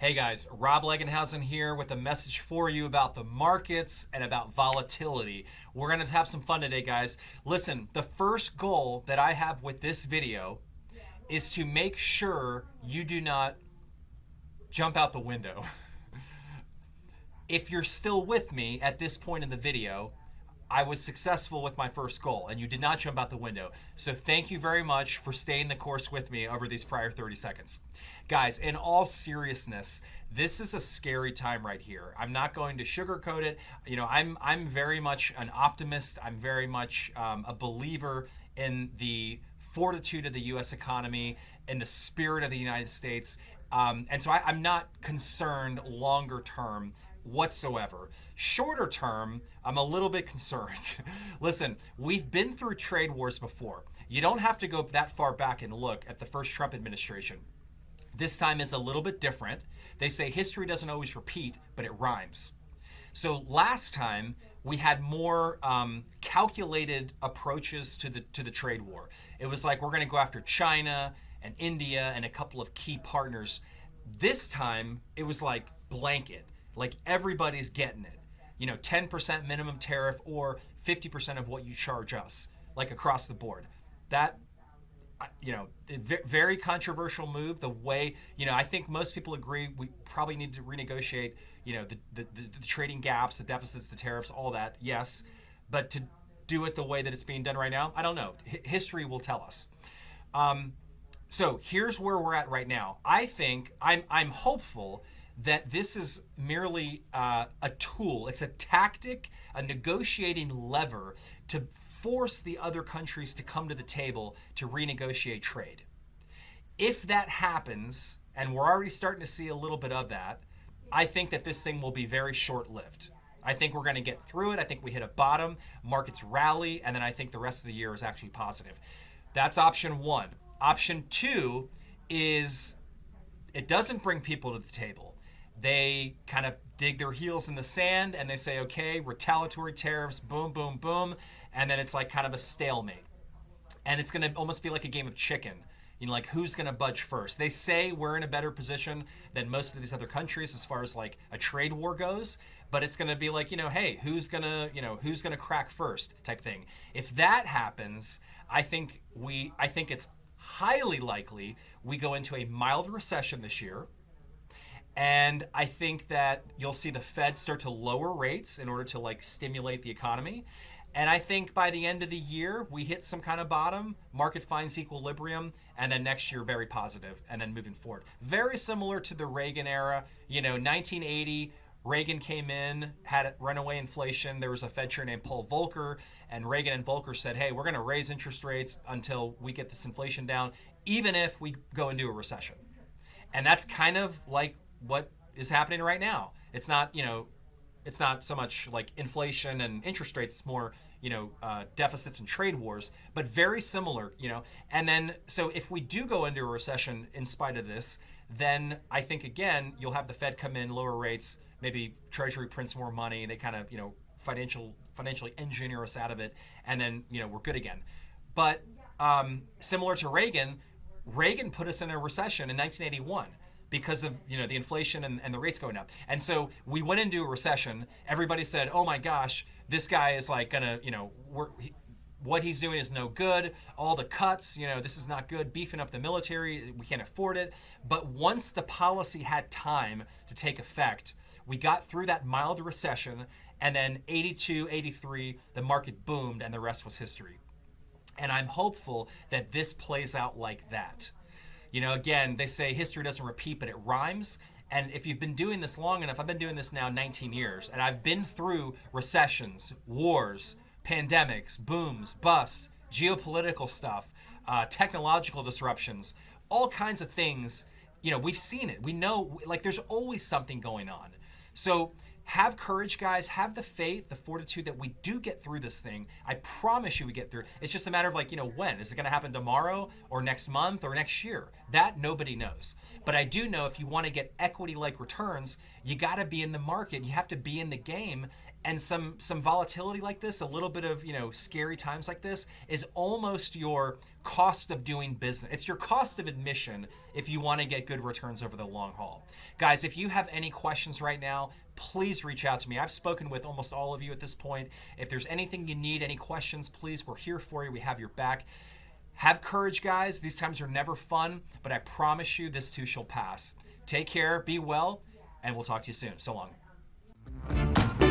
Hey guys, Rob Legenhausen here with a message for you about the markets and about volatility. We're going to have some fun today, guys. Listen, the first goal that I have with this video is to make sure you do not jump out the window. If you're still with me at this point in the video, I was successful with my first goal and you did not jump out the window. So thank you very much for staying the course with me over these prior 30 seconds. Guys, in all seriousness, this is a scary time right here. I'm not going to sugarcoat it. You know, I'm very much an optimist. I'm very much a believer in the fortitude of the U.S. economy, in the spirit of the United States. And so I'm not concerned longer term whatsoever. Shorter term, I'm a little bit concerned. Listen, we've been through trade wars before. You don't have to go that far back and look at the first Trump administration. This time is a little bit different. They say history doesn't always repeat, but it rhymes. So last time we had more calculated approaches to the trade war. It was like we're going to go after China and India and a couple of key partners. This time it was like blanket, like everybody's getting it. You know, 10% minimum tariff or 50% of what you charge us, like across the board. That, you know, very controversial move. The way, you know, I think most people agree we probably need to renegotiate, you know, the trading gaps, the deficits, the tariffs, all that. Yes, but to do it the way that it's being done right now, I don't know. History will tell us. So here's where we're at right now. I think I'm hopeful that this is merely a tool. It's a tactic, a negotiating lever to force the other countries to come to the table to renegotiate trade. If that happens, and we're already starting to see a little bit of that, I think that this thing will be very short-lived. I think we're going to get through it. I think we hit a bottom, markets rally, and then I think the rest of the year is actually positive. That's option one. Option two is it doesn't bring people to the table. They kind of dig their heels in the sand and they say, okay, retaliatory tariffs, boom, boom, boom. And then it's like kind of a stalemate. And it's going to almost be like a game of chicken. You know, like who's going to budge first? They say we're in a better position than most of these other countries as far as like a trade war goes. But it's going to be like, you know, hey, who's going to crack first type thing. If that happens, I think it's highly likely we go into a mild recession this year. And I think that you'll see the Fed start to lower rates in order to like stimulate the economy. And I think by the end of the year, we hit some kind of bottom, market finds equilibrium, and then next year very positive, and then moving forward. Very similar to the Reagan era. You know, 1980, Reagan came in, had runaway inflation. There was a Fed chair named Paul Volcker, and Reagan and Volcker said, hey, we're going to raise interest rates until we get this inflation down, even if we go into a recession. And that's kind of like what is happening right now. It's not, you know, it's not so much like inflation and interest rates. It's more, you know, deficits and trade wars, but very similar, you know. And then, so if we do go into a recession in spite of this, then I think, again, you'll have the Fed come in, lower rates, maybe Treasury prints more money, and they kind of, you know, financially engineer us out of it. And then, you know, we're good again. But similar to Reagan put us in a recession in 1981. Because of, you know, the inflation and the rates going up. And so we went into a recession. Everybody said, oh my gosh, this guy is like gonna, you know, what he's doing is no good. All the cuts, you know, this is not good. Beefing up the military, we can't afford it. But once the policy had time to take effect, we got through that mild recession. And then 82, 83, the market boomed and the rest was history. And I'm hopeful that this plays out like that. You know, again, they say history doesn't repeat, but it rhymes. And if you've been doing this long enough, I've been doing this now 19 years, and I've been through recessions, wars, pandemics, booms, busts, geopolitical stuff, technological disruptions, all kinds of things. You know, we've seen it. We know, like, there's always something going on. So have courage, guys. Have the faith, the fortitude that we do get through this thing. I promise you we get through. It's just a matter of like, you know, when? Is it going to happen tomorrow or next month or next year? That nobody knows. But I do know if you want to get equity-like returns, You got to be in the market. You have to be in the game. And some volatility like this, a little bit of, scary times like this is almost your cost of doing business. It's your cost of admission if you want to get good returns over the long haul. Guys, if you have any questions right now, please reach out to me. I've spoken with almost all of you at this point. If there's anything you need, any questions, please, we're here for you. We have your back. Have courage, guys. These times are never fun, but I promise you this too shall pass. Take care, be well, and we'll talk to you soon. So long.